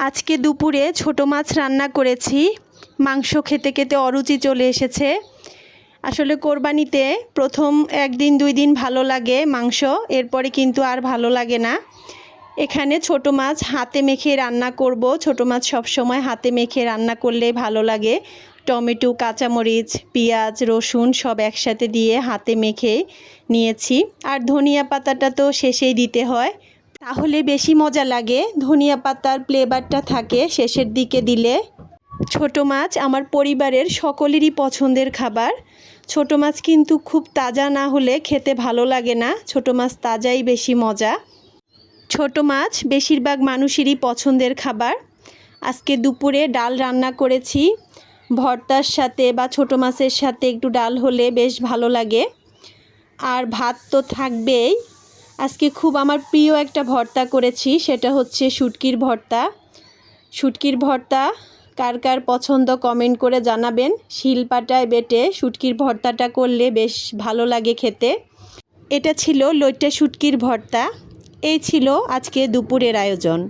আজকে দুপুরে ছোট মাছ রান্না করেছি। মাংস খেতে খেতে অরুচি চলে এসেছে। আসলে কোরবানিতে প্রথম একদিন দুই দিন ভালো লাগে মাংস, এরপরে কিন্তু আর ভালো লাগে না। এখানে ছোট মাছ হাতে মেখে রান্না করব। ছোট মাছ সবসময় হাতে মেখে রান্না করলে ভালো লাগে। টমেটো, কাঁচামরিচ, পেঁয়াজ, রসুন সব একসাথে দিয়ে হাতে মেখে নিয়েছি। আর ধনিয়া পাতাটা তো শেষেই দিতে হয়, তাহলে বেশি মজা লাগে। ধনিয়া পাতার ফ্লেভারটা থাকে শেষের দিকে দিলে। ছোট মাছ আমার পরিবারের সকলেরই পছন্দের খাবার। ছোট মাছ কিন্তু খুব তাজা না হলে খেতে ভালো লাগে না। ছোট মাছ তাজাই বেশি মজা। ছোট মাছ বেশিরভাগ মানুষেরই পছন্দের খাবার। আজকে দুপুরে ডাল রান্না করেছি। ভর্তার সাথে বা ছোট মাছের সাথে একটু ডাল হলে বেশ ভালো লাগে। আর ভাত তো থাকবেই। আজকে খুব আমার প্রিয় একটা ভর্তা করেছি, সেটা হচ্ছে শুটকির ভর্তা। শুটকির ভর্তা কার কার পছন্দ কমেন্ট করে জানাবেন। শিলপাটায় বেটে শুটকির ভর্তাটা করলে বেশ ভালো লাগে খেতে। এটা ছিল লইট্টা শুটকির ভর্তা। এই ছিল আজকে দুপুরের আয়োজন।